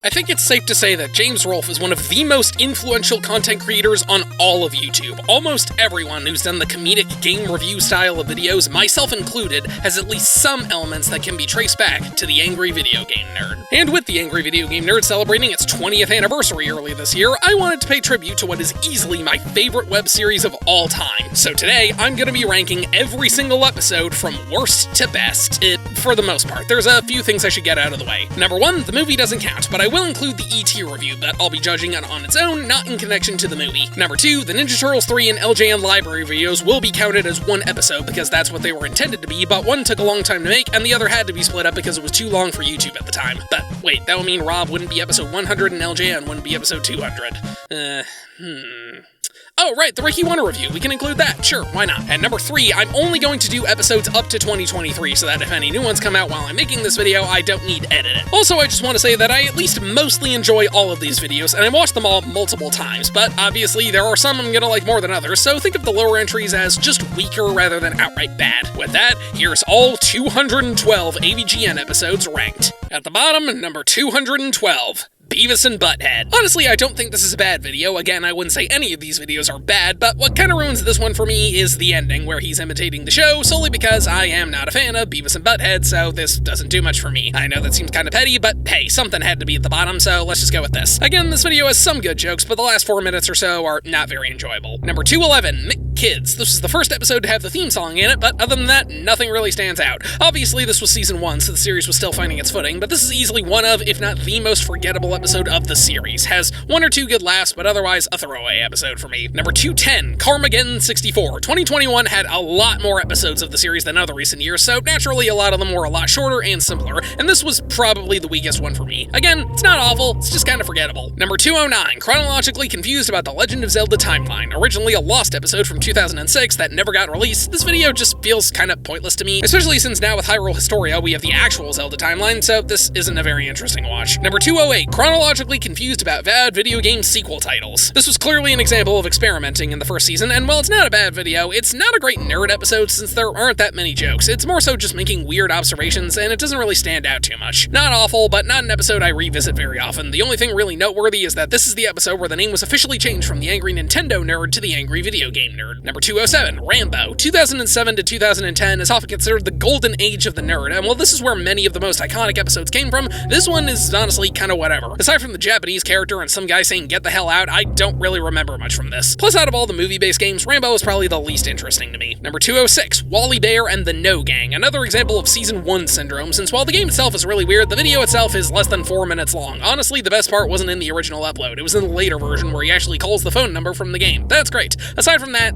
I think it's safe to say that James Rolfe is one of the most influential content creators on all of YouTube. Almost everyone who's done the comedic game review style of videos, myself included, has at least some elements that can be traced back to the Angry Video Game Nerd. And with the Angry Video Game Nerd celebrating its 20th anniversary early this year, I wanted to pay tribute to what is easily my favorite web series of all time. So today, I'm gonna be ranking every single episode from worst to best, for the most part. There's a few things I should get out of the way. Number one, the movie doesn't count, but I will include the E.T. review that I'll be judging it on its own, not in connection to the movie. Number two, the Ninja Turtles 3 and LJN library videos will be counted as one episode because that's what they were intended to be, but one took a long time to make and the other had to be split up because it was too long for YouTube at the time. But wait, that would mean Rob wouldn't be episode 100 and LJN wouldn't be episode 200. Oh, right, the Ricky Wonder review. We can include that. Sure, why not? And number three, I'm only going to do episodes up to 2023 so that if any new ones come out while I'm making this video, I don't need to edit it. Also, I just want to say that I at least mostly enjoy all of these videos, and I watched them all multiple times, but obviously there are some I'm gonna like more than others, so think of the lower entries as just weaker rather than outright bad. With that, here's all 212 AVGN episodes ranked. At the bottom, number 212. Beavis and Butthead. Honestly, I don't think this is a bad video. Again, I wouldn't say any of these videos are bad, but what kind of ruins this one for me is the ending, where he's imitating the show, solely because I am not a fan of Beavis and Butthead, so this doesn't do much for me. I know that seems kind of petty, but hey, something had to be at the bottom, so let's just go with this. Again, this video has some good jokes, but the last 4 minutes or so are not very enjoyable. Number 211, Kids. This was the first episode to have the theme song in it, but other than that, nothing really stands out. Obviously, this was season 1, so the series was still finding its footing, but this is easily one of, if not the most forgettable episode of the series. Has one or two good laughs, but otherwise a throwaway episode for me. Number 210, Carmageddon 64. 2021 had a lot more episodes of the series than other recent years, so naturally a lot of them were a lot shorter and simpler, and this was probably the weakest one for me. Again, it's not awful, it's just kind of forgettable. Number 209, Chronologically Confused About the Legend of Zelda Timeline. Originally a lost episode from 2006 that never got released, this video just feels kind of pointless to me, especially since now with Hyrule Historia we have the actual Zelda timeline, so this isn't a very interesting watch. Number 208, Chronologically Confused About Bad Video Game Sequel Titles. This was clearly an example of experimenting in the first season, and while it's not a bad video, it's not a great nerd episode since there aren't that many jokes. It's more so just making weird observations, and it doesn't really stand out too much. Not awful, but not an episode I revisit very often. The only thing really noteworthy is that this is the episode where the name was officially changed from the Angry Nintendo Nerd to the Angry Video Game Nerd. Number 207, Rambo. 2007 to 2010 is often considered the golden age of the nerd, and while this is where many of the most iconic episodes came from, this one is honestly kind of whatever. Aside from the Japanese character and some guy saying get the hell out, I don't really remember much from this. Plus, out of all the movie-based games, Rambo is probably the least interesting to me. Number 206, Wally Bear and the No Gang. Another example of Season 1 syndrome, since while the game itself is really weird, the video itself is less than 4 minutes long. Honestly, the best part wasn't in the original upload, it was in the later version where he actually calls the phone number from the game. That's great. Aside from that,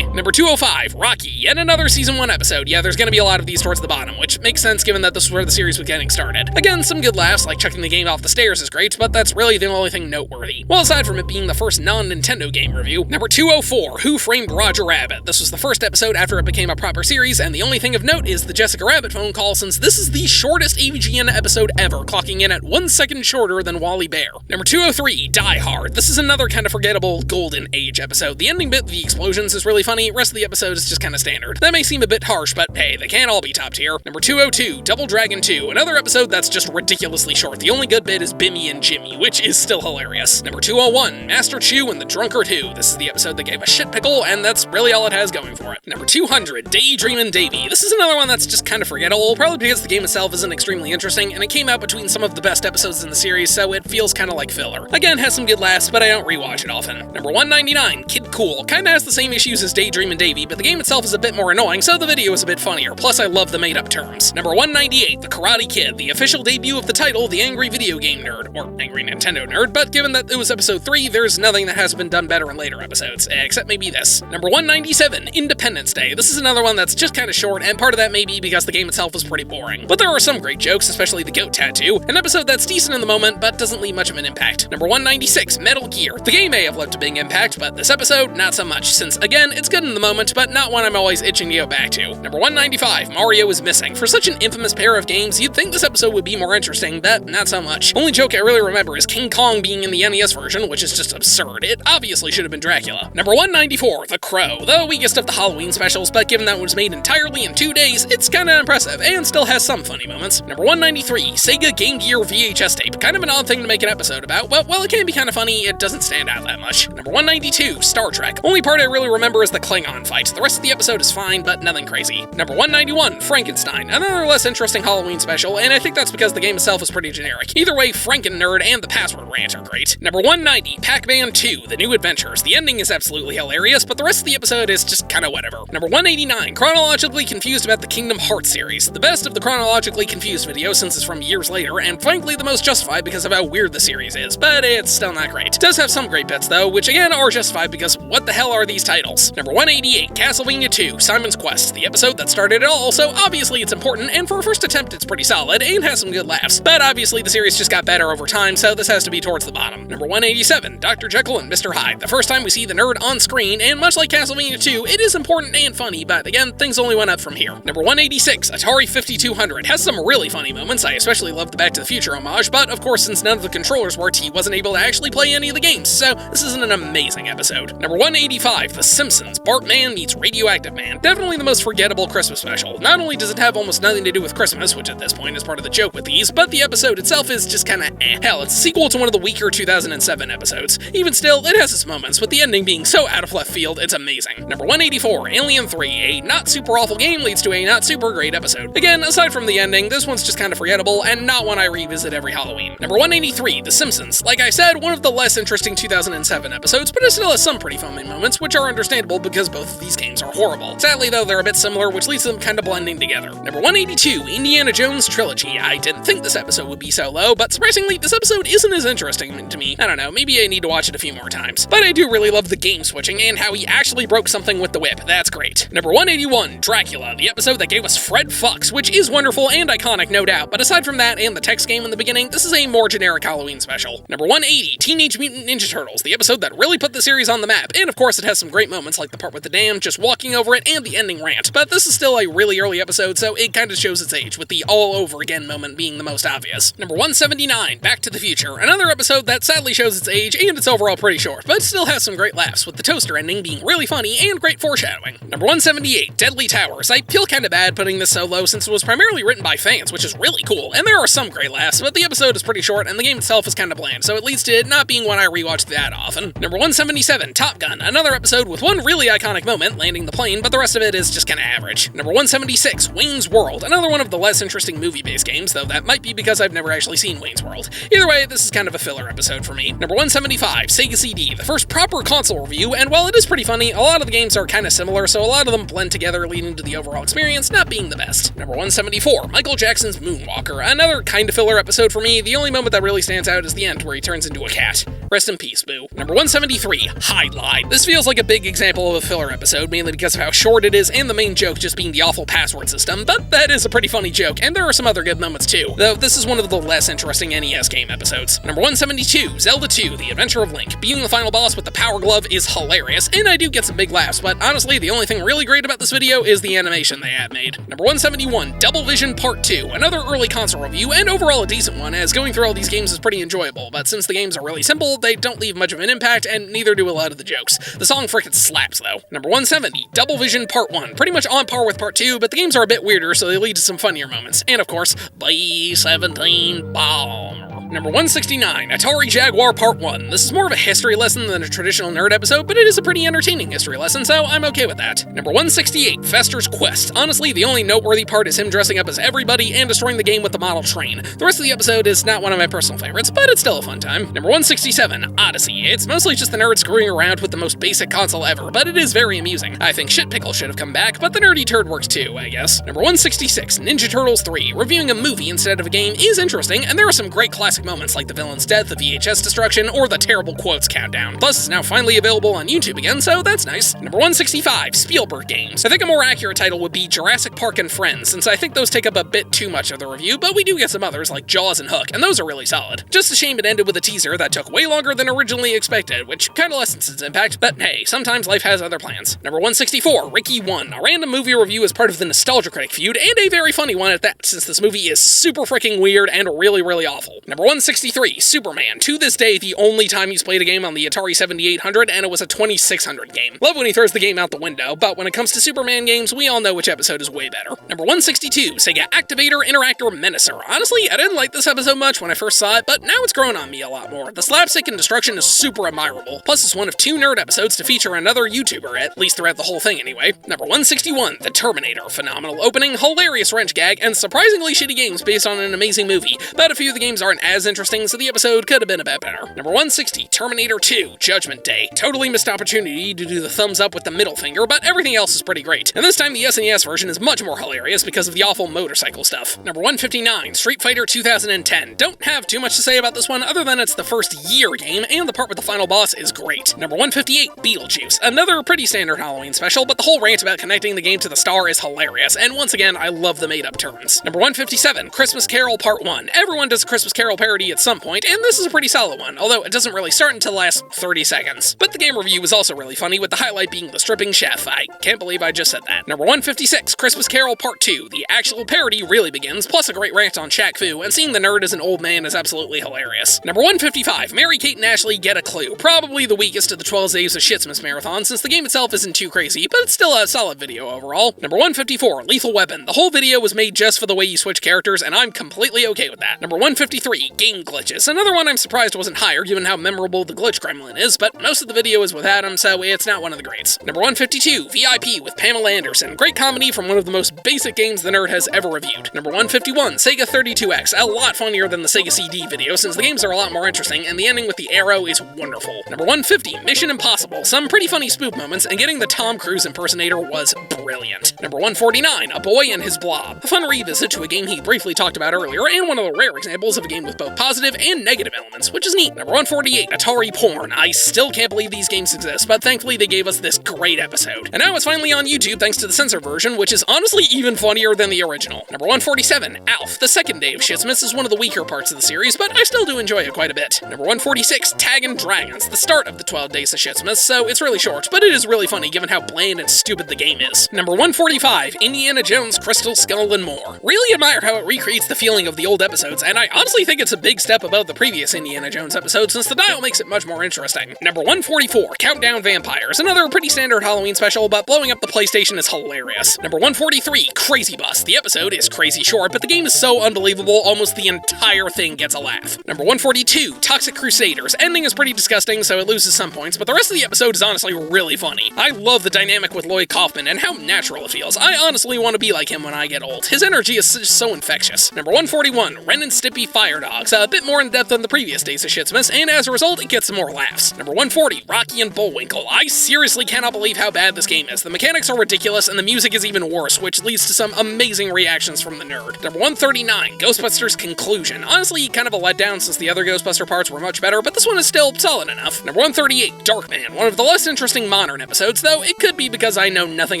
Number 205, Rocky. Yet another Season 1 episode. Yeah, there's gonna be a lot of these towards the bottom, which makes sense given that this is where the series was getting started. Again, some good laughs, like chucking the game off the stairs is great, but that's really the only thing noteworthy. Well, aside from it being the first non-Nintendo game review. Number 204, Who Framed Roger Rabbit? This was the first episode after it became a proper series, and the only thing of note is the Jessica Rabbit phone call, since this is the shortest AVGN episode ever, clocking in at 1 second shorter than Wally Bear. Number 203, Die Hard. This is another kind of forgettable Golden Age episode. The ending bit, the explosions, is really funny, rest of the episode is just kind of standard. That may seem a bit harsh, but hey, they can't all be top tier. Number 202, Double Dragon 2, another episode that's just ridiculously short. The only good bit is Bimmy and Jimmy, which is still hilarious. Number 201, Master Chew and the Drunkard Who. This is the episode that gave a shit pickle, and that's really all it has going for it. Number 200, Daydreamin' Davy. This is another one that's just kind of forgettable, probably because the game itself isn't extremely interesting, and it came out between some of the best episodes in the series, so it feels kind of like filler. Again, has some good laughs, but I don't rewatch it often. Number 199, Kid Cool. Kinda has the same issues as Daydreamin' Davy, but the game itself is a bit more annoying, so the video is a bit funnier, plus I love the made-up terms. Number 198, The Karate Kid, the official debut of the title, The Angry Video Game Nerd, or Angry Nintendo Nerd, but given that it was episode 3, there's nothing that hasn't been done better in later episodes, except maybe this. Number 197, Independence Day. This is another one that's just kinda short, and part of that may be because the game itself was pretty boring. But there are some great jokes, especially the goat tattoo, an episode that's decent in the moment, but doesn't leave much of an impact. Number 196, Metal Gear. The game may have left a big impact, but this episode, episode, not so much, since again, it's good in the moment, but not one I'm always itching to go back to. Number 195, Mario is Missing. For such an infamous pair of games, you'd think this episode would be more interesting, but not so much. Only joke I really remember is King Kong being in the NES version, which is just absurd. It obviously should have been Dracula. Number 194, The Crow. The weakest of the Halloween specials, but given that it was made entirely in 2 days, it's kinda impressive, and still has some funny moments. Number 193, Sega Game Gear VHS tape. Kind of an odd thing to make an episode about, but while it can be kinda funny, it doesn't stand out that much. Number 192, Star Trek. Only part I really remember is the Klingon fight. The rest of the episode is fine, but nothing crazy. Number 191, Frankenstein. Another less interesting Halloween special, and I think that's because the game itself is pretty generic. Either way, Franken-Nerd and the password rant are great. Number 190, Pac-Man 2, The New Adventures. The ending is absolutely hilarious, but the rest of the episode is just kinda whatever. Number 189, Chronologically Confused about the Kingdom Hearts series. The best of the Chronologically Confused videos since it's from years later, and frankly the most justified because of how weird the series is, but it's still not great. It does have some great bits though, which again are justified because what the hell are these titles? Number 188, Castlevania 2, Simon's Quest, the episode that started it all, so obviously it's important, and for a first attempt it's pretty solid, and has some good laughs. But obviously the series just got better over time, so this has to be towards the bottom. Number 187, Dr. Jekyll and Mr. Hyde. The first time we see the nerd on screen, and much like Castlevania 2, it is important and funny, but again, things only went up from here. Number 186, Atari 5200. Has some really funny moments. I especially love the Back to the Future homage, but of course since none of the controllers worked, he wasn't able to actually play any of the games, so this isn't an amazing episode. Number 185, The Simpsons. Bartman meets Radioactive Man. Definitely the most forgettable Christmas special. Not only does it have almost nothing to do with Christmas, which at this point is part of the joke with these, but the episode itself is just kinda eh. Hell, it's a sequel to one of the weaker 2007 episodes. Even still, it has its moments, with the ending being so out of left field, it's amazing. Number 184, Alien 3. A not super awful game leads to a not super great episode. Again, aside from the ending, this one's just kinda forgettable, and not one I revisit every Halloween. Number 183, The Simpsons. Like I said, one of the less interesting 2007 episodes, but it still has some pretty funny moments, which are understandable because both of these games are horrible. Sadly though, they're a bit similar, which leads to them kinda blending together. Number 182, Indiana Jones Trilogy. I didn't think this episode would be so low, but surprisingly, this episode isn't as interesting to me. I don't know, maybe I need to watch it a few more times. But I do really love the game switching and how he actually broke something with the whip. That's great. Number 181, Dracula, the episode that gave us Fred Fucks, which is wonderful and iconic, no doubt, but aside from that and the text game in the beginning, this is a more generic Halloween special. Number 180, Teenage Mutant Ninja Turtles, the episode that really put the series on the map, and of course it has some great moments like the part with the dam, just walking over it, and the ending rant, but this is still a really early episode, so it kinda shows its age, with the all over again moment being the most obvious. Number 179, Back to the Future, another episode that sadly shows its age, and it's overall pretty short, but still has some great laughs, with the toaster ending being really funny and great foreshadowing. Number 178, Deadly Towers. I feel kinda bad putting this so low since it was primarily written by fans, which is really cool, and there are some great laughs, but the episode is pretty short and the game itself is kinda bland, so it leads to it not being one I rewatch that often. Number 177, Top Gun, another episode with one really iconic moment, landing the plane, but the rest of it is just kinda average. Number 176, Wayne's World, another one of the less interesting movie-based games, though that might be because I've never actually seen Wayne's World. Either way, this is kind of a filler episode for me. Number 175, Sega CD, the first proper console review, and while it is pretty funny, a lot of the games are kinda similar, so a lot of them blend together, leading to the overall experience not being the best. Number 174, Michael Jackson's Moonwalker, another kinda filler episode for me. The only moment that really stands out is the end, where he turns into a cat. Rest in peace, boo. Number 173, Highlight. This feels like a big example of a filler episode, mainly because of how short it is and the main joke just being the awful password system, but that is a pretty funny joke, and there are some other good moments too, though this is one of the less interesting NES game episodes. Number 172, Zelda 2, The Adventure of Link. Being the final boss with the power glove is hilarious, and I do get some big laughs, but honestly, the only thing really great about this video is the animation they have made. Number 171, Double Vision Part 2, another early console review, and overall a decent one, as going through all these games is pretty enjoyable, but since the games are really simple, they don't leave much of an impact, and neither do a lot of the jokes. The song frickin' slaps, though. Number 170, Double Vision Part 1, pretty much on par with Part 2, but the games are a bit weirder, so they lead to some funnier moments. And of course, B-17 Bomb. Number 169, Atari Jaguar Part 1. This is more of a history lesson than a traditional nerd episode, but it is a pretty entertaining history lesson, so I'm okay with that. Number 168, Fester's Quest. Honestly, the only noteworthy part is him dressing up as everybody and destroying the game with the model train. The rest of the episode is not one of my personal favorites, but it's still a fun time. Number 167, Odyssey. It's mostly just the nerd screwing around with the most basic console ever, but it is very amusing. I think Shit Pickle should have come back, but the nerdy turd works too, I guess. Number 166, Ninja Turtles 3. Reviewing a movie instead of a game is interesting, and there are some great classic classic moments like the villain's death, the VHS destruction, or the terrible quotes countdown. Plus, it's now finally available on YouTube again, so that's nice. Number 165, Spielberg games. I think a more accurate title would be Jurassic Park and Friends, since I think those take up a bit too much of the review, but we do get some others like Jaws and Hook, and those are really solid. Just a shame it ended with a teaser that took way longer than originally expected, which kinda lessens its impact, but hey, sometimes life has other plans. Number 164, Ricky 1, a random movie review as part of the Nostalgia Critic feud, and a very funny one at that, since this movie is super freaking weird and really, really awful. Number 163, Superman, to this day the only time he's played a game on the Atari 7800, and it was a 2600 game. Love when he throws the game out the window, but when it comes to Superman games, we all know which episode is way better. Number 162, Sega Activator Interactor Menacer. Honestly, I didn't like this episode much when I first saw it, but now it's grown on me a lot more. The slapstick and destruction is super admirable, plus it's one of 2 nerd episodes to feature another YouTuber, at least throughout the whole thing anyway. Number 161, The Terminator. Phenomenal opening, hilarious wrench gag, and surprisingly shitty games based on an amazing movie, but a few of the games aren't as interesting, so the episode could have been a bit better. Number 160, Terminator 2, Judgment Day. Totally missed opportunity to do the thumbs up with the middle finger, but everything else is pretty great. And this time the SNES version is much more hilarious because of the awful motorcycle stuff. Number 159, Street Fighter 2010. Don't have too much to say about this one other than it's the first year game, and the part with the final boss is great. Number 158, Beetlejuice. Another pretty standard Halloween special, but the whole rant about connecting the game to the star is hilarious, and once again, I love the made-up turns. Number 157, Christmas Carol Part 1. Everyone does a Christmas Carol parody at some point, and this is a pretty solid one, although it doesn't really start until the last 30 seconds. But the game review was also really funny, with the highlight being the stripping chef. I can't believe I just said that. Number 156, Christmas Carol Part 2. The actual parody really begins, plus a great rant on Shaq Fu, and seeing the nerd as an old man is absolutely hilarious. Number 155, Mary Kate and Ashley Get a Clue. Probably the weakest of the 12 Days of Shitsmas marathon, since the game itself isn't too crazy, but it's still a solid video overall. Number 154, Lethal Weapon. The whole video was made just for the way you switch characters, and I'm completely okay with that. Number 153, Game Glitches. Another one I'm surprised wasn't higher, given how memorable the glitch gremlin is, but most of the video is without him, so it's not one of the greats. Number 152, VIP with Pamela Anderson. Great comedy from one of the most basic games the nerd has ever reviewed. Number 151, Sega 32X. A lot funnier than the Sega CD video, since the games are a lot more interesting, and the ending with the arrow is wonderful. Number 150, Mission Impossible. Some pretty funny spoof moments, and getting the Tom Cruise impersonator was brilliant. Number 149, A Boy and His Blob. A fun revisit to a game he briefly talked about earlier, and one of the rare examples of a game with both positive and negative elements, which is neat. Number 148, Atari Porn. I still can't believe these games exist, but thankfully they gave us this great episode. And now it's finally on YouTube thanks to the censor version, which is honestly even funnier than the original. Number 147, Alf. The second day of Shitsmas is one of the weaker parts of the series, but I still do enjoy it quite a bit. Number 146, Tag and Dragons. The start of the 12 Days of Shitsmas, so it's really short, but it is really funny given how bland and stupid the game is. Number 145, Indiana Jones, Crystal Skull and More. Really admire how it recreates the feeling of the old episodes, and I honestly think it's a big step above the previous Indiana Jones episode since the dial makes it much more interesting. Number 144, Countdown Vampires. Another pretty standard Halloween special, but blowing up the PlayStation is hilarious. Number 143, Crazy Bus. The episode is crazy short, but the game is so unbelievable, almost the entire thing gets a laugh. Number 142, Toxic Crusaders. Ending is pretty disgusting, so it loses some points, but the rest of the episode is honestly really funny. I love the dynamic with Lloyd Kaufman and how natural it feels. I honestly want to be like him when I get old. His energy is just so infectious. Number 141, Ren and Stimpy Fire Dogs. A bit more in depth than the previous Days of Shitsmas, and as a result, it gets some more laughs. Number 140, Rocky and Bullwinkle. I seriously cannot believe how bad this game is. The mechanics are ridiculous, and the music is even worse, which leads to some amazing reactions from the nerd. Number 139, Ghostbusters Conclusion. Honestly, kind of a letdown since the other Ghostbuster parts were much better, but this one is still solid enough. Number 138, Darkman. One of the less interesting modern episodes, though it could be because I know nothing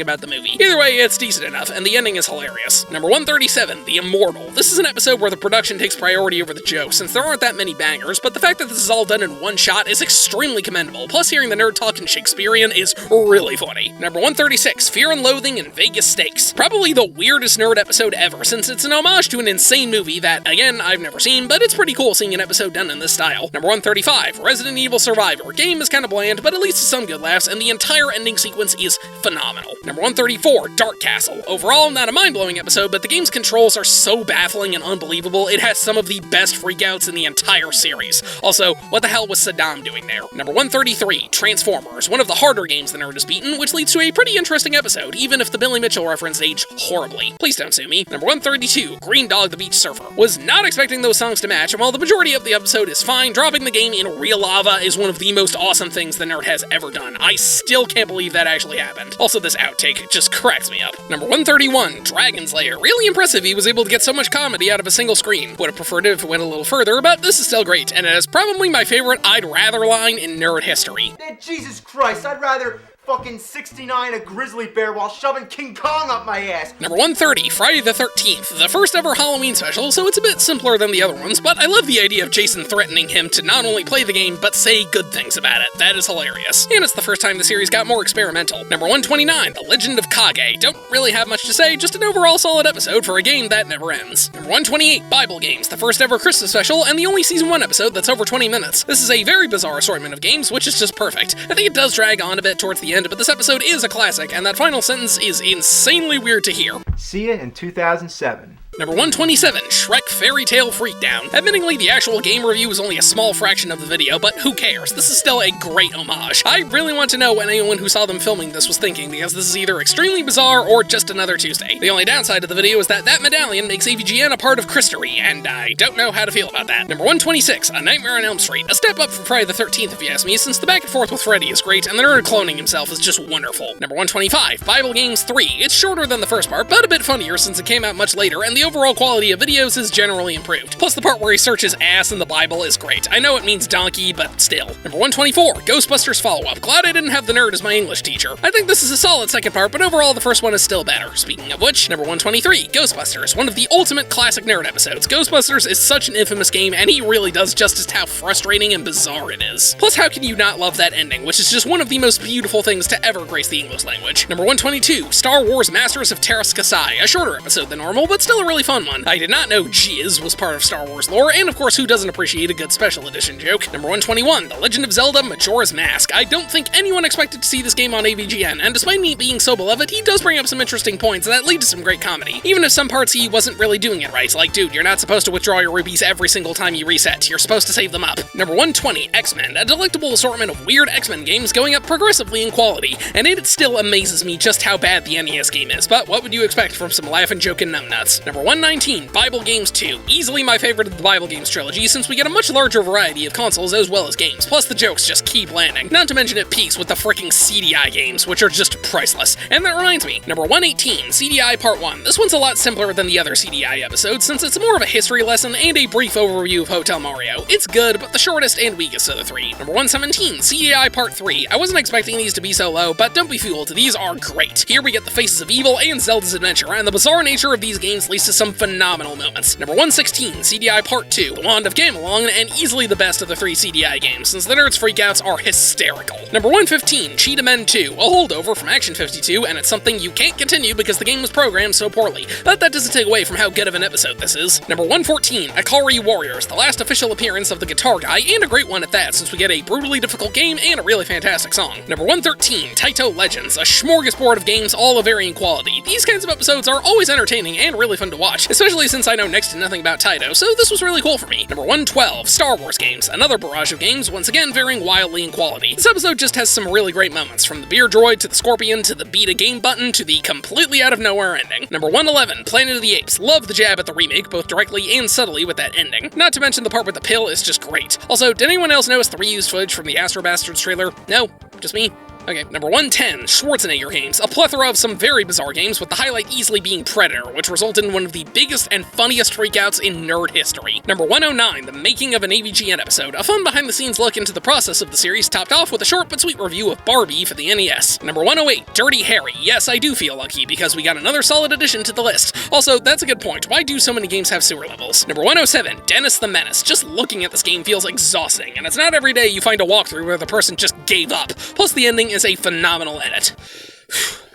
about the movie. Either way, it's decent enough, and the ending is hilarious. Number 137, The Immortal. This is an episode where the production takes priority over the joke, since there aren't that many bangers, but the fact that this is all done in one shot is extremely commendable, plus hearing the nerd talk in Shakespearean is really funny. Number 136, Fear and Loathing in Vegas Stakes. Probably the weirdest nerd episode ever, since it's an homage to an insane movie that, again, I've never seen, but it's pretty cool seeing an episode done in this style. Number 135, Resident Evil Survivor. Game is kind of bland, but at least it's some good laughs, and the entire ending sequence is phenomenal. Number 134, Dark Castle. Overall, not a mind-blowing episode, but the game's controls are so baffling and unbelievable, it has some of the best freakouts in the entire series. Also, what the hell was Saddam doing there? Number 133, Transformers. One of the harder games the nerd has beaten, which leads to a pretty interesting episode, even if the Billy Mitchell reference aged horribly. Please don't sue me. Number 132, Green Dog the Beach Surfer. Was not expecting those songs to match, and while the majority of the episode is fine, dropping the game in real lava is one of the most awesome things the nerd has ever done. I still can't believe that actually happened. Also, this outtake just cracks me up. Number 131, Dragon's Lair. Really impressive he was able to get so much comedy out of a single screen. Would have preferred it if it went a a little further, but this is still great, and it is probably my favorite I'd rather line in nerd history. Jesus Christ, I'd rather fucking 69 a grizzly bear while shoving King Kong up my ass. Number 130, Friday the 13th, the first ever Halloween special, so it's a bit simpler than the other ones, but I love the idea of Jason threatening him to not only play the game, but say good things about it. That is hilarious. And it's the first time the series got more experimental. Number 129, The Legend of Kage. Don't really have much to say, just an overall solid episode for a game that never ends. Number 128, Bible Games, the first ever Christmas special, and the only Season 1 episode that's over 20 minutes. This is a very bizarre assortment of games, which is just perfect. I think it does drag on a bit towards the end, but this episode is a classic, and that final sentence is insanely weird to hear. See ya in 2007. Number 127, Shrek Fairy Tale Freakdown. Admittingly, the actual game review is only a small fraction of the video, but who cares? This is still a great homage. I really want to know what anyone who saw them filming this was thinking, because this is either extremely bizarre or just another Tuesday. The only downside of the video is that medallion makes AVGN a part of Christery, and I don't know how to feel about that. Number 126, A Nightmare on Elm Street. A step up from Friday the 13th, if you ask me, since the back and forth with Freddy is great, and the nerd cloning himself is just wonderful. Number 125, Bible Games 3. It's shorter than the first part, but a bit funnier since it came out much later, and the overall quality of videos is generally improved. Plus the part where he searches ass in the Bible is great. I know it means donkey, but still. Number 124, Ghostbusters follow-up. Glad I didn't have the nerd as my English teacher. I think this is a solid second part, but overall the first one is still better. Speaking of which, number 123, Ghostbusters, one of the ultimate classic nerd episodes. Ghostbusters is such an infamous game, and he really does justice to how frustrating and bizarre it is. Plus, how can you not love that ending, which is just one of the most beautiful things to ever grace the English language. Number 122, Star Wars Masters of Terras Kasai, a shorter episode than normal, but still a really fun one. I did not know Jizz was part of Star Wars lore, and of course, who doesn't appreciate a good special edition joke? Number 121, The Legend of Zelda Majora's Mask. I don't think anyone expected to see this game on AVGN, and despite me being so beloved, he does bring up some interesting points that lead to some great comedy. Even if some parts he wasn't really doing it right, like, dude, you're not supposed to withdraw your rupees every single time you reset, you're supposed to save them up. Number 120, X-Men, a delectable assortment of weird X-Men games going up progressively in quality, and it still amazes me just how bad the NES game is, but what would you expect from some laughing, joking numbnuts? Number 119, Bible Games 2, easily my favorite of the Bible Games trilogy since we get a much larger variety of consoles as well as games, plus the jokes just keep landing. Not to mention it peaks with the freaking CDI games, which are just priceless. And that reminds me, number 118, CDI Part 1. This one's a lot simpler than the other CDI episodes since it's more of a history lesson and a brief overview of Hotel Mario. It's good, but the shortest and weakest of the three. Number 117, CDI Part 3. I wasn't expecting these to be so low, but don't be fooled, these are great. Here we get the Faces of Evil and Zelda's Adventure, and the bizarre nature of these games leads to some phenomenal moments. Number 116, CDI Part 2, The Wand of Gamelon, and easily the best of the three CDI games, since the nerds' freakouts are hysterical. Number 115, Cheetah Men 2, a holdover from Action 52, and it's something you can't continue because the game was programmed so poorly, but that doesn't take away from how good of an episode this is. Number 114, Akari Warriors, the last official appearance of the guitar guy, and a great one at that, since we get a brutally difficult game and a really fantastic song. Number 113, Taito Legends, a smorgasbord of games all of varying quality. These kinds of episodes are always entertaining and really fun to watch, especially since I know next to nothing about Taito, so this was really cool for me. Number 112, Star Wars games, another barrage of games, once again varying wildly in quality. This episode just has some really great moments, from the beer droid to the scorpion to the beat a game button to the completely out of nowhere ending. Number 111, Planet of the Apes. Love the jab at the remake, both directly and subtly with that ending. Not to mention the part with the pill is just great. Also, did anyone else notice the reused footage from the Astro Bastards trailer? No? Just me? Okay, number 110, Schwarzenegger games. A plethora of some very bizarre games, with the highlight easily being Predator, which resulted in one of the biggest and funniest freakouts in nerd history. Number 109, The Making of an AVGN Episode. A fun behind-the-scenes look into the process of the series, topped off with a short but sweet review of Barbie for the NES. Number 108, Dirty Harry. Yes, I do feel lucky, because we got another solid addition to the list. Also, that's a good point. Why do so many games have sewer levels? Number 107, Dennis the Menace. Just looking at this game feels exhausting, and it's not every day you find a walkthrough where the person just gave up. Plus, the ending is a phenomenal edit.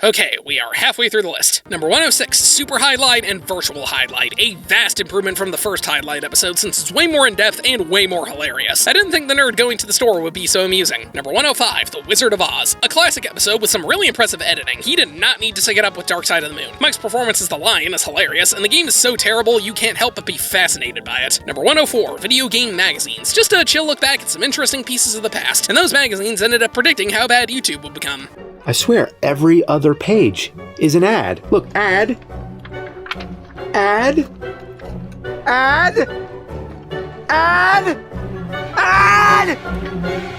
Okay, we are halfway through the list. Number 106, Super Highlight and Virtual Highlight. A vast improvement from the first Highlight episode since it's way more in-depth and way more hilarious. I didn't think the nerd going to the store would be so amusing. Number 105, The Wizard of Oz. A classic episode with some really impressive editing. He did not need to sync it up with Dark Side of the Moon. Mike's performance as the lion is hilarious, and the game is so terrible you can't help but be fascinated by it. Number 104, Video Game Magazines. Just a chill look back at some interesting pieces of the past, and those magazines ended up predicting how bad YouTube would become. I swear, every other page is an ad. Look, ad, ad, ad, ad, ad,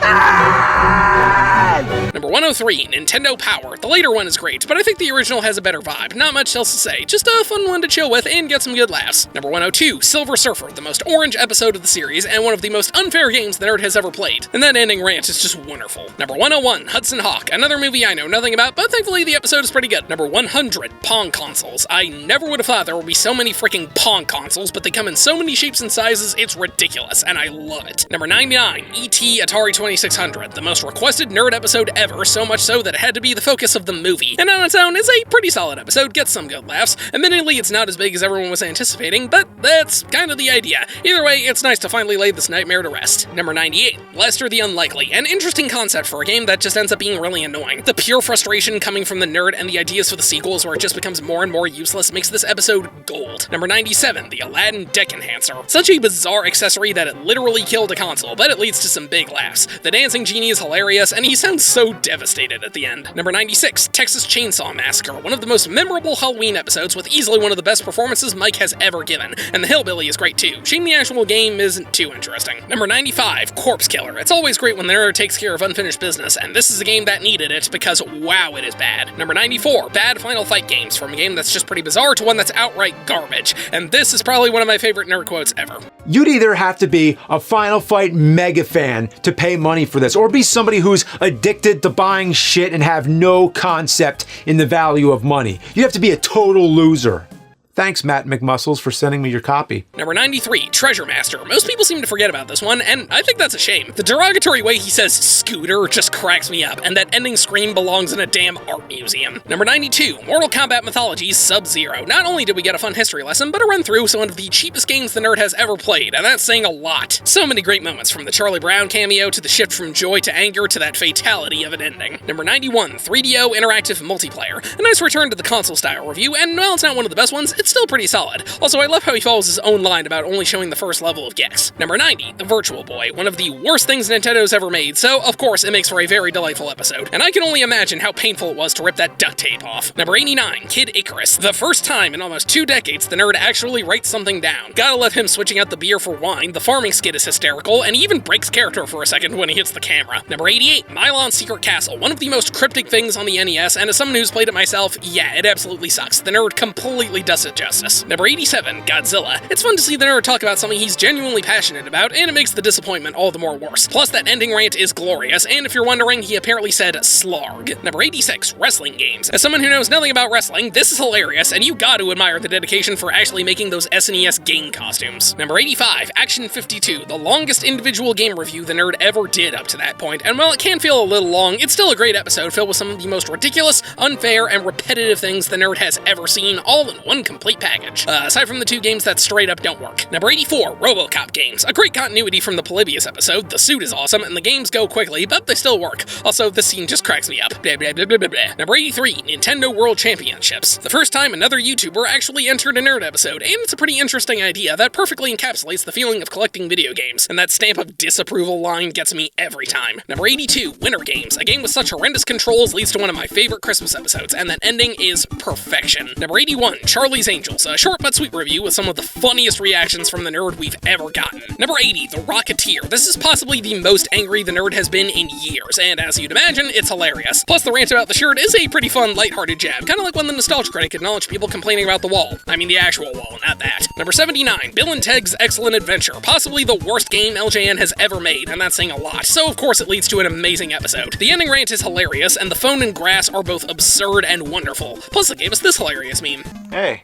ad! Number 103, Nintendo Power. The later one is great, but I think the original has a better vibe. Not much else to say, just a fun one to chill with and get some good laughs. Number 102, Silver Surfer, the most orange episode of the series and one of the most unfair games the nerd has ever played. And that ending rant is just wonderful. Number 101, Hudson Hawk, another movie I know nothing about, but thankfully the episode is pretty good. Number 100, Pong consoles. I never would have thought there would be so many freaking Pong consoles, but they come in so many shapes and sizes, it's ridiculous, and I love it. Number 99, E.T. Atari 2600, the most requested nerd episode ever, so much so that it had to be the focus of the movie. And on its own, it's a pretty solid episode, gets some good laughs. Admittedly, it's not as big as everyone was anticipating, but that's kind of the idea. Either way, it's nice to finally lay this nightmare to rest. Number 98, Lester the Unlikely, an interesting concept for a game that just ends up being really annoying. The pure frustration coming from the nerd and the ideas for the sequels where it just becomes more and more useless makes this episode gold. Number 97, the Aladdin Deck Enhancer. Such a bizarre accessory that it literally killed a console, but it leads to some big laughs. The dancing genie is hilarious, and he sounds so devastated at the end. Number 96, Texas Chainsaw Massacre, one of the most memorable Halloween episodes with easily one of the best performances Mike has ever given, and the hillbilly is great too. Shame the actual game isn't too interesting. Number 95, Corpse Killer. It's always great when the nerd takes care of unfinished business, and this is a game that needed it because wow, it is bad. Number 94, Bad Final Fight games, from a game that's just pretty bizarre to one that's outright garbage, and this is probably one of my favorite nerd quotes ever. You'd either have to be a Final Fight mega fan to pay money for this, or be somebody who's addicted to buying shit and have no concept in the value of money. You'd have to be a total loser. Thanks, Matt McMuscles, for sending me your copy. Number 93, Treasure Master. Most people seem to forget about this one, and I think that's a shame. The derogatory way he says scooter just cracks me up, and that ending screen belongs in a damn art museum. Number 92, Mortal Kombat Mythologies Sub-Zero. Not only did we get a fun history lesson, but a run through some of the cheapest games the nerd has ever played, and that's saying a lot. So many great moments, from the Charlie Brown cameo to the shift from joy to anger to that fatality of an ending. Number 91, 3DO Interactive Multiplayer. A nice return to the console-style review, and while it's not one of the best ones, it's still pretty solid. Also, I love how he follows his own line about only showing the first level of Gex. Number 90, The Virtual Boy, one of the worst things Nintendo's ever made, so of course it makes for a very delightful episode, and I can only imagine how painful it was to rip that duct tape off. Number 89, Kid Icarus, the first time in almost 2 decades the nerd actually writes something down. Gotta love him switching out the beer for wine, the farming skit is hysterical, and he even breaks character for a second when he hits the camera. Number 88, Milon's Secret Castle, one of the most cryptic things on the NES, and as someone who's played it myself, yeah, it absolutely sucks. The nerd completely does it justice. Number 87, Godzilla. It's fun to see the nerd talk about something he's genuinely passionate about, and it makes the disappointment all the more worse. Plus, that ending rant is glorious, and if you're wondering, he apparently said slarg. Number 86, Wrestling Games. As someone who knows nothing about wrestling, this is hilarious, and you gotta admire the dedication for actually making those SNES game costumes. Number 85, Action 52, the longest individual game review the nerd ever did up to that point, and while it can feel a little long, it's still a great episode filled with some of the most ridiculous, unfair, and repetitive things the nerd has ever seen, all in one complete package. Aside from the 2 games that straight up don't work. Number 84, RoboCop games. A great continuity from the Polybius episode. The suit is awesome, and the games go quickly, but they still work. Also, this scene just cracks me up. Blah, blah, blah, blah, blah, blah. Number 83, Nintendo World Championships. The first time another YouTuber actually entered a nerd episode, and it's a pretty interesting idea that perfectly encapsulates the feeling of collecting video games, and that stamp of disapproval line gets me every time. Number 82, Winter Games. A game with such horrendous controls leads to one of my favorite Christmas episodes, and that ending is perfection. Number 81, Charlie's Angels. A short but sweet review with some of the funniest reactions from the nerd we've ever gotten. Number 80, The Rocketeer. This is possibly the most angry the nerd has been in years, and as you'd imagine, it's hilarious. Plus, the rant about the shirt is a pretty fun, lighthearted jab, kind of like when the Nostalgia Critic acknowledged people complaining about the wall. I mean the actual wall, not that. Number 79, Bill and Ted's Excellent Adventure. Possibly the worst game LJN has ever made, and that's saying a lot, so of course it leads to an amazing episode. The ending rant is hilarious, and the phone and grass are both absurd and wonderful. Plus, it gave us this hilarious meme. Hey,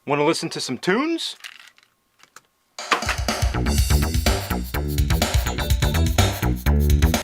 wanna listen to some tunes?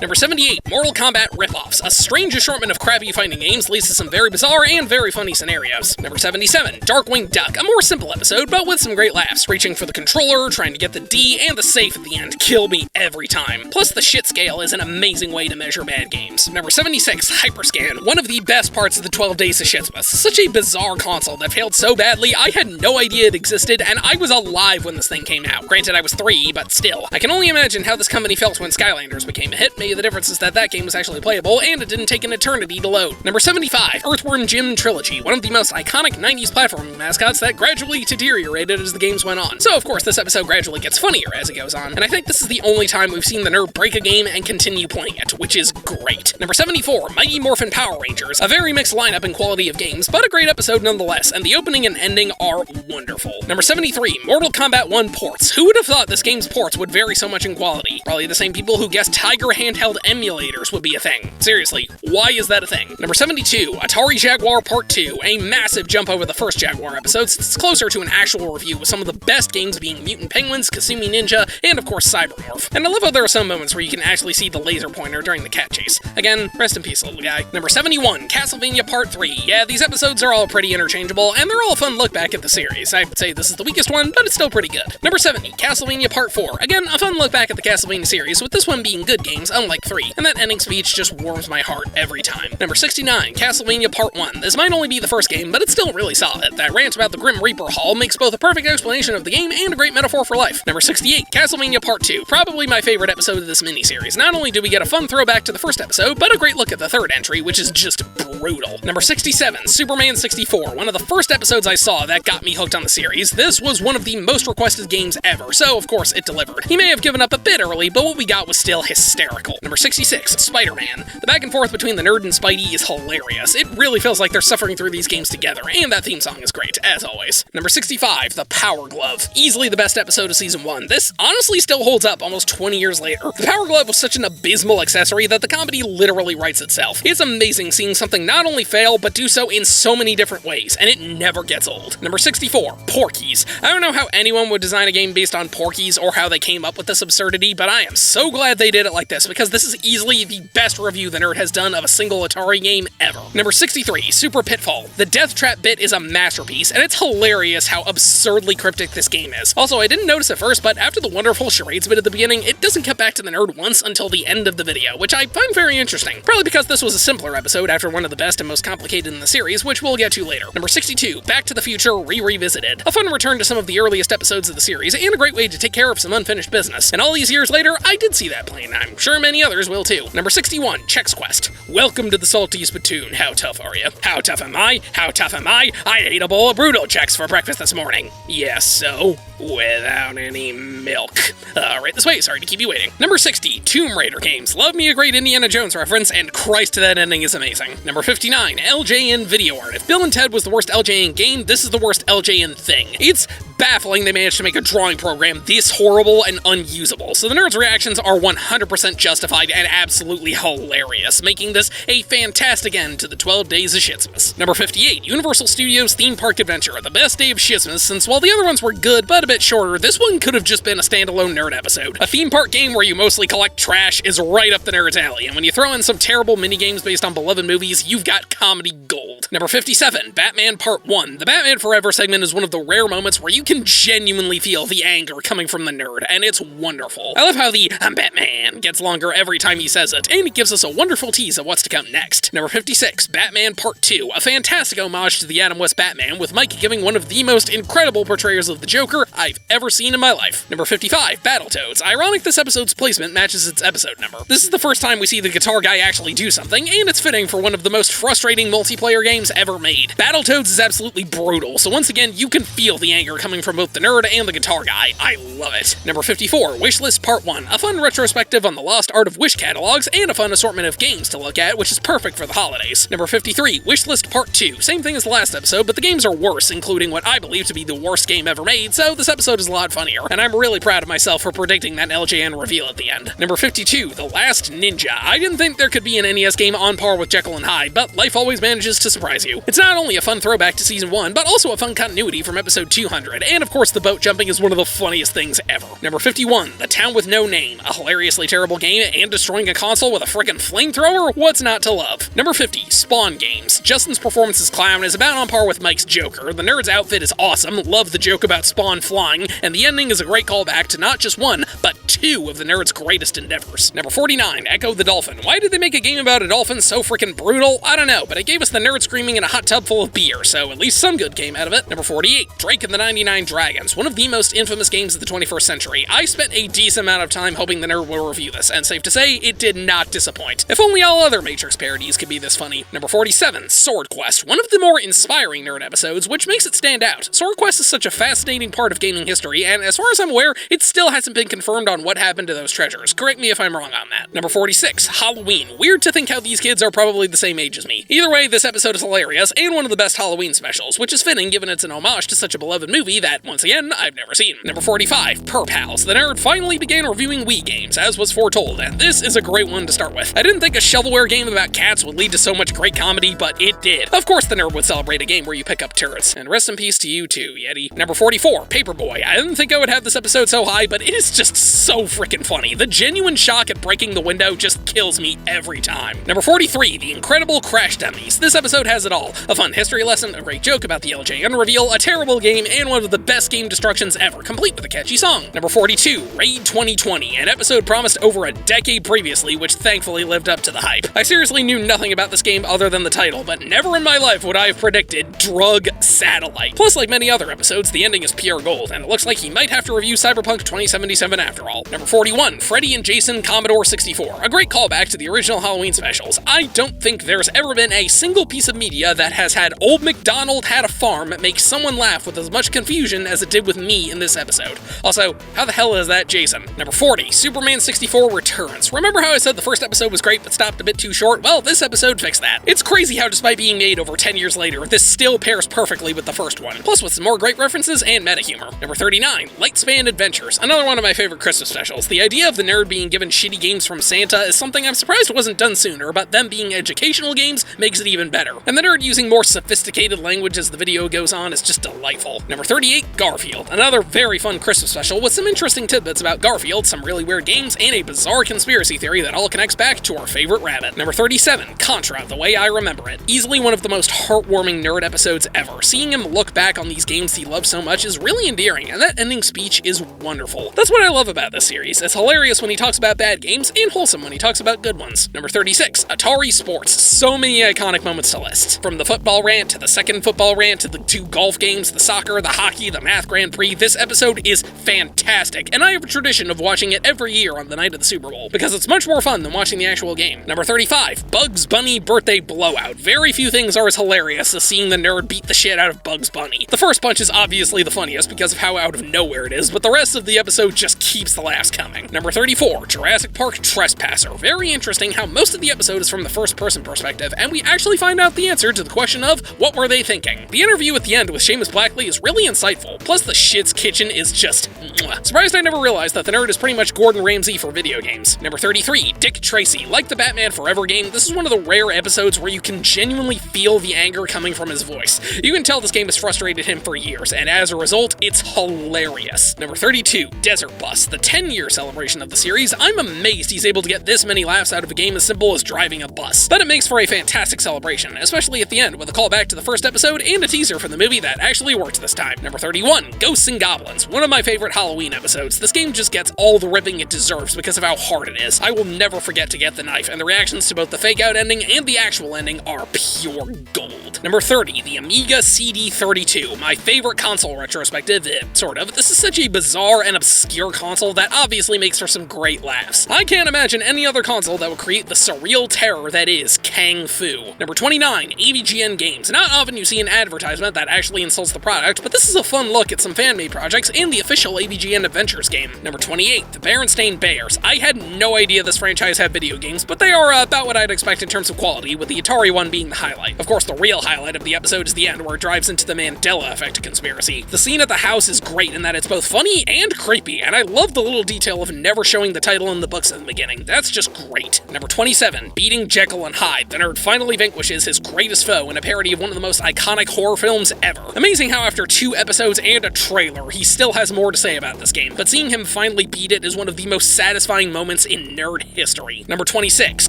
Number 78, Mortal Kombat Ripoffs. A strange assortment of crappy fighting games leads to some very bizarre and very funny scenarios. Number 77, Darkwing Duck. A more simple episode, but with some great laughs. Reaching for the controller, trying to get the D, and the safe at the end. Kill me every time. Plus, the shit scale is an amazing way to measure bad games. Number 76, Hyperscan. One of the best parts of the 12 Days of Shitsmas. Such a bizarre console that failed so badly, I had no idea it existed, and I was alive when this thing came out. Granted, I was 3, but still. I can only imagine how this company felt when Skylanders became a hit. May the difference is that game was actually playable, and it didn't take an eternity to load. Number 75, Earthworm Jim Trilogy, one of the most iconic 90s platforming mascots that gradually deteriorated as the games went on. So of course this episode gradually gets funnier as it goes on, and I think this is the only time we've seen the nerd break a game and continue playing it, which is great. Number 74, Mighty Morphin Power Rangers, a very mixed lineup and quality of games, but a great episode nonetheless, and the opening and ending are wonderful. Number 73, Mortal Kombat 1 ports. Who would have thought this game's ports would vary so much in quality? Probably the same people who guessed Tiger handheld emulators would be a thing. Seriously, why is that a thing? Number 72, Atari Jaguar Part 2, a massive jump over the first Jaguar episodes. It's closer to an actual review, with some of the best games being Mutant Penguins, Kasumi Ninja, and of course Cybermorph. And I love how there are some moments where you can actually see the laser pointer during the cat chase. Again, rest in peace, little guy. Number 71, Castlevania Part 3. Yeah, these episodes are all pretty interchangeable, and they're all a fun look back at the series. I'd say this is the weakest one, but it's still pretty good. Number 70, Castlevania Part 4. Again, a fun look back at the Castlevania series, with this one being good games, unlike 3, and that ending speech just warms my heart every time. Number 69, Castlevania Part 1. This might only be the first game, but it's still really solid. That rant about the Grim Reaper Hall makes both a perfect explanation of the game and a great metaphor for life. Number 68, Castlevania Part 2. Probably my favorite episode of this miniseries. Not only do we get a fun throwback to the first episode, but a great look at the third entry, which is just brutal. Number 67, Superman 64. One of the first episodes I saw that got me hooked on the series. This was one of the most requested games ever, so of course it delivered. He may have given up a bit early, but what we got was still hysterical. Number 66, Spider-Man. The back and forth between the nerd and Spidey is hilarious. It really feels like they're suffering through these games together, and that theme song is great, as always. Number 65, The Power Glove. Easily the best episode of Season 1. This honestly still holds up almost 20 years later. The Power Glove was such an abysmal accessory that the comedy literally writes itself. It's amazing seeing something not only fail, but do so in so many different ways, and it never gets old. Number 64, Porkies. I don't know how anyone would design a game based on Porkies or how they came up with this absurdity, but I am so glad they did it like this, because this is easily the best review the nerd has done of a single Atari game ever. Number 63, Super Pitfall. The Death Trap bit is a masterpiece, and it's hilarious how absurdly cryptic this game is. Also, I didn't notice at first, but after the wonderful charades bit at the beginning, it doesn't cut back to the nerd once until the end of the video, which I find very interesting. Probably because this was a simpler episode after one of the best and most complicated in the series, which we'll get to later. Number 62, Back to the Future Revisited. A fun return to some of the earliest episodes of the series, and a great way to take care of some unfinished business. And all these years later, I did see that plane. I'm sure many others will too. Number 61, Chex Quest. Welcome to the salty spittoon. How tough are you? How tough am I? How tough am I? I ate a bowl of Brutal Chex for breakfast this morning. Yes, so? Without any milk. Right this way, sorry to keep you waiting. Number 60, Tomb Raider games. Love me a great Indiana Jones reference, and Christ, that ending is amazing. Number 59, LJN video art. If Bill and Ted was the worst LJN game, this is the worst LJN thing. It's baffling they managed to make a drawing program this horrible and unusable, so the nerds' reactions are 100% justified and absolutely hilarious, making this a fantastic end to the 12 Days of Shitsmas. Number 58, Universal Studios Theme Park Adventure. The best day of Shitsmas, since while the other ones were good but a bit shorter, this one could have just been a standalone nerd episode. A theme park game where you mostly collect trash is right up the nerd's alley, and when you throw in some terrible minigames based on beloved movies, you've got comedy gold. Number 57, Batman Part 1. The Batman Forever segment is one of the rare moments where you can genuinely feel the anger coming from the nerd, and it's wonderful. I love how the "I'm Batman" gets longer every time he says it, and it gives us a wonderful tease of what's to come next. Number 56, Batman Part 2. A fantastic homage to the Adam West Batman, with Mike giving one of the most incredible portrayals of the Joker I've ever seen in my life. Number 55, Battletoads. Ironic this episode's placement matches its episode number. This is the first time we see the guitar guy actually do something, and it's fitting for one of the most frustrating multiplayer games ever made. Battletoads is absolutely brutal, so once again, you can feel the anger coming from both the nerd and the guitar guy. I love it. Number 54, Wishlist Part 1. A fun retrospective on the lost art of Wish catalogs, and a fun assortment of games to look at, which is perfect for the holidays. Number 53, Wishlist Part 2. Same thing as the last episode, but the games are worse, including what I believe to be the worst game ever made, so this episode is a lot funnier, and I'm really proud of myself for predicting that LJN reveal at the end. Number 52, The Last Ninja. I didn't think there could be an NES game on par with Jekyll and Hyde, but life always manages to surprise you. It's not only a fun throwback to Season 1, but also a fun continuity from episode 200, and of course the boat jumping is one of the funniest things ever. Number 51, The Town with No Name. A hilariously terrible game, and destroying a console with a frickin' flamethrower? What's not to love? Number 50, Spawn games. Justin's performance as Clown is about on par with Mike's Joker, the nerd's outfit is awesome, love the joke about Spawn flying, and the ending is a great callback to not just one, but two of the nerd's greatest endeavors. Number 49, Echo the Dolphin. Why did they make a game about a dolphin so frickin' brutal? I don't know, but it gave us the nerd screaming in a hot tub full of beer, so at least some good came out of it. Number 48, Drake and the 99 Dragons. One of the most infamous games of the 21st century. I spent a decent amount of time hoping the nerd will review this, and save to say, it did not disappoint. If only all other Matrix parodies could be this funny. Number 47, Sword Quest, one of the more inspiring nerd episodes, which makes it stand out. Sword Quest is such a fascinating part of gaming history, and as far as I'm aware, it still hasn't been confirmed on what happened to those treasures. Correct me if I'm wrong on that. Number 46, Halloween. Weird to think how these kids are probably the same age as me. Either way, this episode is hilarious, and one of the best Halloween specials, which is fitting given it's an homage to such a beloved movie that, once again, I've never seen. Number 45, Purpals. The nerd finally began reviewing Wii games, as was foretold, and this is a great one to start with. I didn't think a shovelware game about cats would lead to so much great comedy, but it did. Of course the nerd would celebrate a game where you pick up turrets. And rest in peace to you too, Yeti. Number 44, Paperboy. I didn't think I would have this episode so high, but it is just so freaking funny. The genuine shock at breaking the window just kills me every time. Number 43, The Incredible Crash Dummies. This episode has it all. A fun history lesson, a great joke about the LJN reveal, a terrible game, and one of the best game destructions ever, complete with a catchy song. Number 42, Raid 2020, an episode promised over a decade previously, which thankfully lived up to the hype. I seriously knew nothing about this game other than the title, but never in my life would I have predicted Drug Satellite. Plus, like many other episodes, the ending is pure gold, and it looks like he might have to review Cyberpunk 2077 after all. Number 41, Freddy and Jason Commodore 64, a great callback to the original Halloween specials. I don't think there's ever been a single piece of media that has had Old MacDonald Had a Farm make someone laugh with as much confusion as it did with me in this episode. Also, how the hell is that Jason? Number 40, Superman 64 Returns. Remember how I said the first episode was great but stopped a bit too short? Well, this episode fixed that. It's crazy how despite being made over 10 years later, this still pairs perfectly with the first one, plus with some more great references and meta humor. Number 39, Lightspan Adventures, another one of my favorite Christmas specials. The idea of the nerd being given shitty games from Santa is something I'm surprised wasn't done sooner, but them being educational games makes it even better. And the nerd using more sophisticated language as the video goes on is just delightful. Number 38, Garfield, another very fun Christmas special with some interesting tidbits about Garfield, some really weird games, and a bizarre conspiracy theory that all connects back to our favorite rabbit. Number 37, Contra, The Way I Remember It. Easily one of the most heartwarming nerd episodes ever. Seeing him look back on these games he loves so much is really endearing, and that ending speech is wonderful. That's what I love about this series. It's hilarious when he talks about bad games, and wholesome when he talks about good ones. Number 36, Atari Sports. So many iconic moments to list. From the football rant, to the second football rant, to the two golf games, the soccer, the hockey, the math Grand Prix, this episode is fantastic, and I have a tradition of watching it every year on the night of the Super Bowl, because it's much more fun than watching the actual game. Number 35, Bugs Bunny Birthday Blowout. Very few things are as hilarious as seeing the nerd beat the shit out of Bugs Bunny. The first punch is obviously the funniest because of how out of nowhere it is, but the rest of the episode just keeps the laughs coming. Number 34, Jurassic Park Trespasser. Very interesting how most of the episode is from the first-person perspective, and we actually find out the answer to the question of, what were they thinking? The interview at the end with Seamus Blackley is really insightful, plus the shit's kitchen is just mwah. Surprised I never realized that the nerd is pretty much Gordon Ramsay for video games. Number 33, Dick Tracy. Like the Batman Forever game, this is one of the rare episodes where you can genuinely feel the anger coming from his voice. You can tell this game has frustrated him for years, and as a result, it's hilarious. Number 32, Desert Bus. The 10-year celebration of the series. I'm amazed he's able to get this many laughs out of a game as simple as driving a bus. But it makes for a fantastic celebration, especially at the end with a callback to the first episode and a teaser for the movie that actually worked this time. Number 31, Ghosts and Goblins. One of my favorite Halloween episodes. This game just gets all the ripping it deserves because of how hard it is. I will never forget to get the knife, and the reactions to both the fake-out ending and the actual ending are pure gold. Number 30, the Amiga CD32. My favorite console retrospective, sort of. This is such a bizarre and obscure console that obviously makes for some great laughs. I can't imagine any other console that would create the surreal terror that is Kung Fu. Number 29, AVGN Games. Not often you see an advertisement that actually insults the product, but this is a fun look at some fan-made projects and the official AVGN Adventures game. Number 28, the Berenstain Bears. I had no idea this franchise had video games, but they are about what I'd expect in terms of quality, with the Atari one being the highlight. Of course, the real highlight of the episode is the end, where it drives into the Mandela Effect conspiracy. The scene at the house is great in that it's both funny and creepy, and I love the little detail of never showing the title in the books in the beginning. That's just great. Number 27, Beating Jekyll and Hyde. The nerd finally vanquishes his greatest foe in a parody of one of the most iconic horror films ever. Amazing how after 2 episodes and a trailer, he still has more to say about this game, but seeing him finally beat it is one of the most satisfying moments in nerd history. Number 26,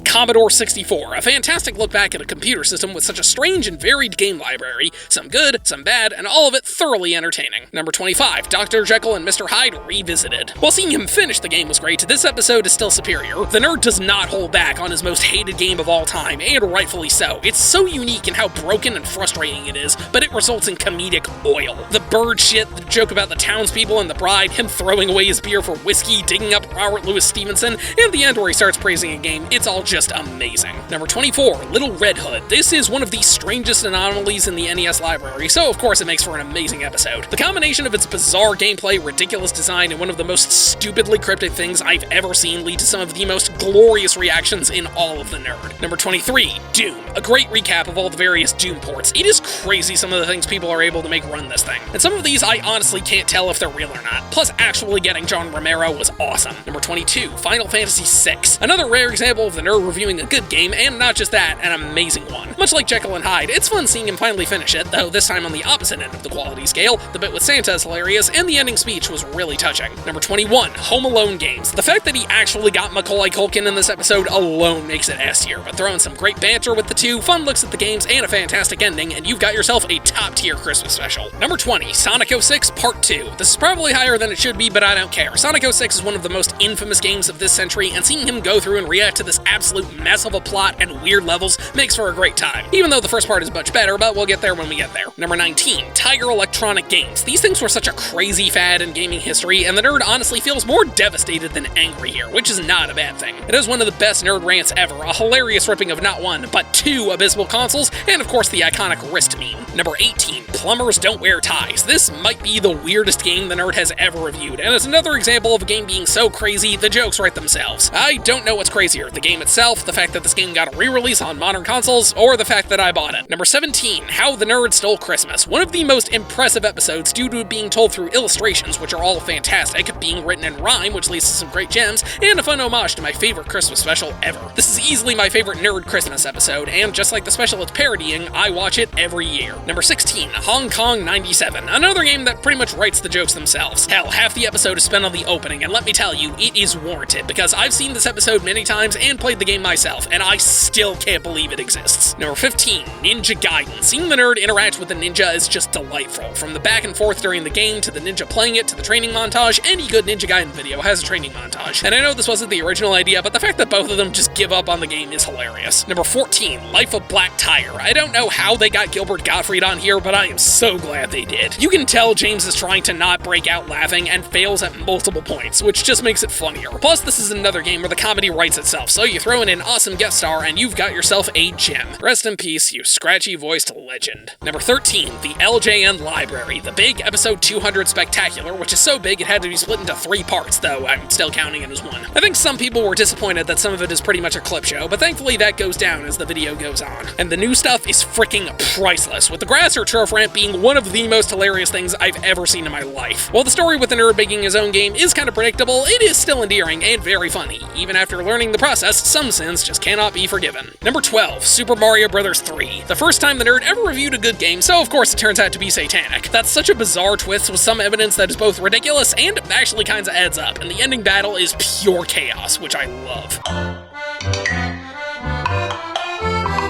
Commodore 64. A fantastic look back at a computer system with such a strange and varied game library, some good, some bad, and all of it thoroughly entertaining. Number 25, Dr. Jekyll and Mr. Hyde Revisited. While seeing him finish the game was great, this episode is still superior. The nerd does not hold back on his most hated game of all time, and rightfully so. It's so unique in how broken and frustrating it is, but it results in comedic oil. The bird shit, the joke about the townspeople and the bride, him throwing away his beer for whiskey, digging up Robert Louis Stevenson, and the end where he starts praising a game, it's all just amazing. Number 24, Little Red Hood. This is one of the strangest anomalies in the NES library, so of course it makes for an amazing episode. The combination of its bizarre gameplay, ridiculous design, and one of the most stupidly cryptic things I've ever seen lead to some of the most glorious reactions in all of the nerd. Number 23, Doom. A great recap of all the various Doom ports. It is crazy some of the things people are able to make run this thing. And some of these I honestly can't tell if they're real or not. Plus, actually getting John Romero was awesome. Number 22, Final Fantasy VI. Another rare example of the nerd reviewing a good game, and not just that, an amazing one. Much like Jekyll and Hyde, it's fun seeing him finally finish it, though this time on the opposite end of the quality scale. The bit with Santa is hilarious, and the ending speech was really touching. Number 21, Home Alone games. The fact that he actually got Macaulay Culkin in this episode alone makes it S tier, but throw in some great banter with the two, fun looks at the games, and a fantastic ending, and you've got yourself a top-tier Christmas special. Number 20, Sonic 06 Part 2. This is probably higher than it should be, but I don't care. Sonic 06 is one of the most infamous games of this century, and seeing him go through and react to this absolute mess of a plot and weird levels makes for a great time. Even though the first part is much better, but we'll get there when we get there. Number 19, Tiger Electronic Games. These things were such a crazy fad in gaming history, and the nerd honestly feels more devastated than angry here, which is not a bad thing. It is one of the best nerd rants ever, a hilarious ripping of not one, but two abysmal consoles, and of course the iconic wrist meme. Number 18, Plumbers Don't Wear Ties. This might be the weirdest game the nerd has ever reviewed, and it's another example of a game being so crazy, the jokes write themselves. I don't know what's crazier, the game itself, the fact that this game got a re-release on modern consoles, or the fact that I bought it. Number 17, How the Nerd Stole Christmas. One of the most impressive episodes due to it being told through illustrations, which are all fantastic, being written in rhyme, which leads to some great gems, and a fun homage to my favorite Christmas special ever. This is easily my favorite nerd Christmas episode, and just like the special it's parodying, I watch it every year. Number 16, Hong Kong 97. Another game that pretty much writes the jokes themselves. Hell, half the episode is spent on the opening, and let me tell you, it is warranted, because I've seen this episode many times and played the game myself, and I still can't believe it exists. Number 15, Ninja Gaiden. Seeing the nerd interact with the ninja is just delightful. From the back and forth during the game, to the ninja playing it, to the training montage, any good Ninja Gaiden video has a training montage. And I know this wasn't the original idea, but the fact that both of them just give up on the game is hilarious. Number 14, Life of Black Tire. I don't know how they got Gilbert Gottfried on here, but I am so glad they did. You can tell James is trying to not break out laughing and fails at multiple points, which just makes it funnier. Plus, this is another game where the comedy writes itself, so you throw in an awesome guest star and you've got yourself a gem. Rest in peace, you scratchy-voiced legend. Number 13, the LJN Library, the big episode 200 spectacular, which is so big it had to be split into 3 parts, though I'm still counting it as one. I think some people were disappointed that some of it is pretty much a clip show, but thankfully that goes down as the video goes on. And the new stuff is freaking priceless, with the grass or turf ramp being one of the most hilarious things I've ever seen in my life. While the story with the nerd making his own game is kind of predictable, it is still endearing and very funny. Even after learning the process, some sins just cannot be forgiven. Number 12, Super Mario Bros. 3. The first time the nerd ever reviewed a good game, so of course it turns out to be satanic. That's such a bizarre twist with some evidence that is both ridiculous and actually kinda adds up, and the ending battle is pure chaos, which I love.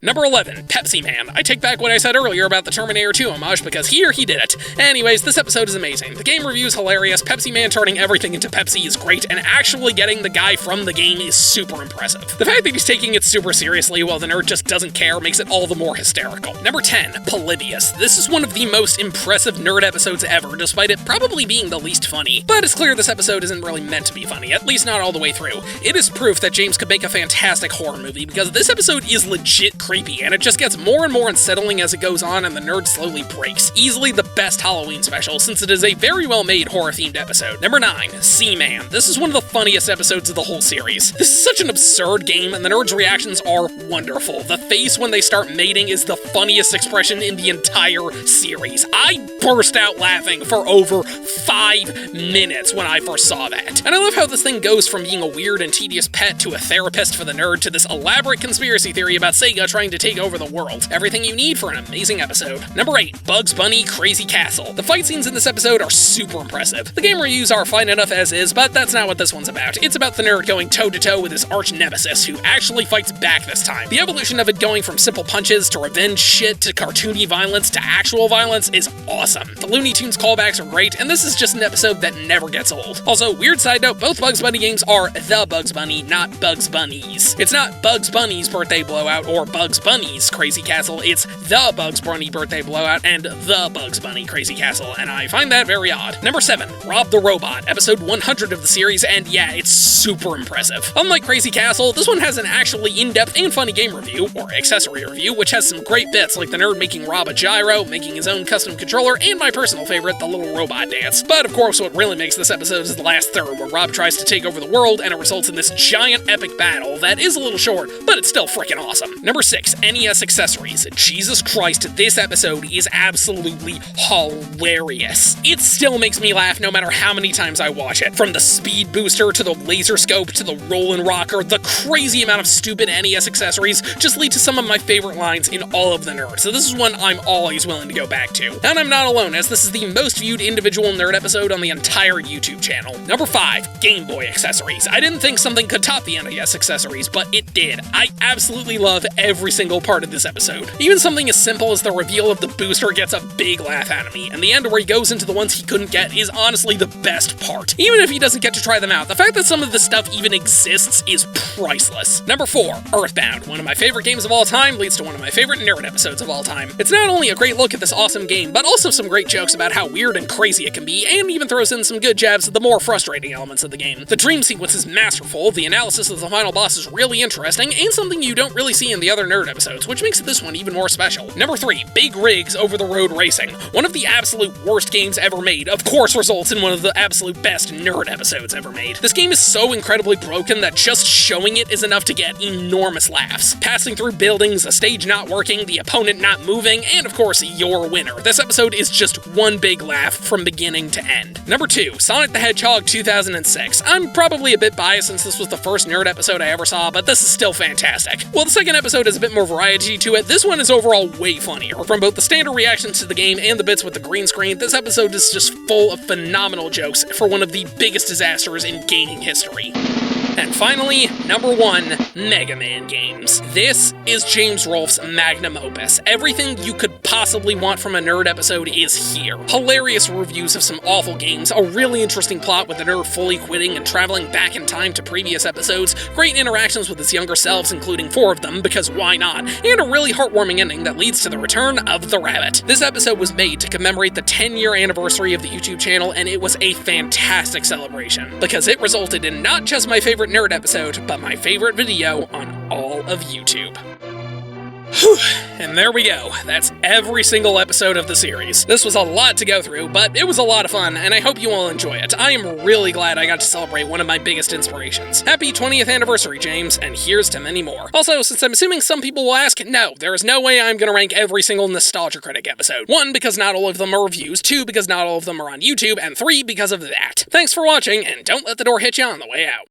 Number 11, Pepsi Man. I take back what I said earlier about the Terminator 2 homage because here he did it. Anyways, this episode is amazing. The game review is hilarious, Pepsi Man turning everything into Pepsi is great, and actually getting the guy from the game is super impressive. The fact that he's taking it super seriously while the nerd just doesn't care makes it all the more hysterical. Number 10, Polybius. This is one of the most impressive nerd episodes ever, despite it probably being the least funny. But it's clear this episode isn't really meant to be funny, at least not all the way through. It is proof that James could make a fantastic horror movie, because this episode is legit creepy, and it just gets more and more unsettling as it goes on and the nerd slowly breaks. Easily the best Halloween special, since it is a very well-made horror-themed episode. Number 9, Seaman. This is one of the funniest episodes of the whole series. This is such an absurd game, and the nerd's reactions are wonderful. The face when they start mating is the funniest expression in the entire series. I burst out laughing for over 5 minutes when I first saw that. And I love how this thing goes from being a weird and tedious pet to a therapist for the nerd to this elaborate conspiracy theory about Sega trying to take over the world. Everything you need for an amazing episode. Number 8, Bugs Bunny Crazy Castle. The fight scenes in this episode are super impressive. The game reviews are fine enough as is, but that's not what this one's about. It's about the nerd going toe-to-toe with his arch nemesis, who actually fights back this time. The evolution of it going from simple punches to revenge shit to cartoony violence to actual violence is awesome. The Looney Tunes callbacks are great, and this is just an episode that never gets old. Also, weird side note, both Bugs Bunny games are The Bugs Bunny, not Bugs Bunnies. It's not Bugs Bunny's Birthday Blowout or Bugs Bugs Bunny's Crazy Castle, it's the Bugs Bunny Birthday Blowout and the Bugs Bunny Crazy Castle, and I find that very odd. Number 7, Rob the Robot, episode 100 of the series, and yeah, it's super impressive. Unlike Crazy Castle, this one has an actually in-depth and funny game review, or accessory review, which has some great bits like the nerd making Rob a gyro, making his own custom controller, and my personal favorite, the little robot dance. But of course, what really makes this episode is the last third, where Rob tries to take over the world, and it results in this giant epic battle that is a little short, but it's still freaking awesome. Number 6, NES accessories. Jesus Christ, this episode is absolutely hilarious. It still makes me laugh no matter how many times I watch it. From the speed booster, to the laser scope, to the rollin' rocker, the crazy amount of stupid NES accessories just lead to some of my favorite lines in all of the nerds, so this is one I'm always willing to go back to. And I'm not alone, as this is the most viewed individual nerd episode on the entire YouTube channel. Number 5, Game Boy accessories. I didn't think something could top the NES accessories, but it did. I absolutely love every single part of this episode. Even something as simple as the reveal of the booster gets a big laugh out of me, and the end where he goes into the ones he couldn't get is honestly the best part. Even if he doesn't get to try them out, the fact that some of this stuff even exists is priceless. Number 4, Earthbound. One of my favorite games of all time leads to one of my favorite nerd episodes of all time. It's not only a great look at this awesome game, but also some great jokes about how weird and crazy it can be, and even throws in some good jabs at the more frustrating elements of the game. The dream sequence is masterful, the analysis of the final boss is really interesting, and something you don't really see in the other nerd episodes, which makes this one even more special. Number 3, Big Rigs Over-the-Road Racing. One of the absolute worst games ever made, of course results in one of the absolute best nerd episodes ever made. This game is so incredibly broken that just showing it is enough to get enormous laughs. Passing through buildings, a stage not working, the opponent not moving, and of course, your winner. This episode is just one big laugh from beginning to end. Number 2, Sonic the Hedgehog 2006. I'm probably a bit biased since this was the first nerd episode I ever saw, but this is still fantastic. While the second episode has a bit more variety to it, this one is overall way funnier. From both the standard reactions to the game and the bits with the green screen, this episode is just full of phenomenal jokes for one of the biggest disasters in gaming history. And finally, number 1, Mega Man games. This is James Rolfe's magnum opus. Everything you could possibly want from a nerd episode is here. Hilarious reviews of some awful games, a really interesting plot with the nerd fully quitting and traveling back in time to previous episodes, great interactions with his younger selves, including 4 of them, because why not, and a really heartwarming ending that leads to the return of the rabbit. This episode was made to commemorate the 10-year anniversary of the YouTube channel, and it was a fantastic celebration, because it resulted in not just my favorite nerd episode, but my favorite video on all of YouTube. Whew, and there we go. That's every single episode of the series. This was a lot to go through, but it was a lot of fun, and I hope you all enjoy it. I am really glad I got to celebrate one of my biggest inspirations. Happy 20th anniversary, James, and here's to many more. Also, since I'm assuming some people will ask, no, there is no way I'm gonna rank every single Nostalgia Critic episode. 1, because not all of them are reviews, 2, because not all of them are on YouTube, and 3, because of that. Thanks for watching, and don't let the door hit you on the way out.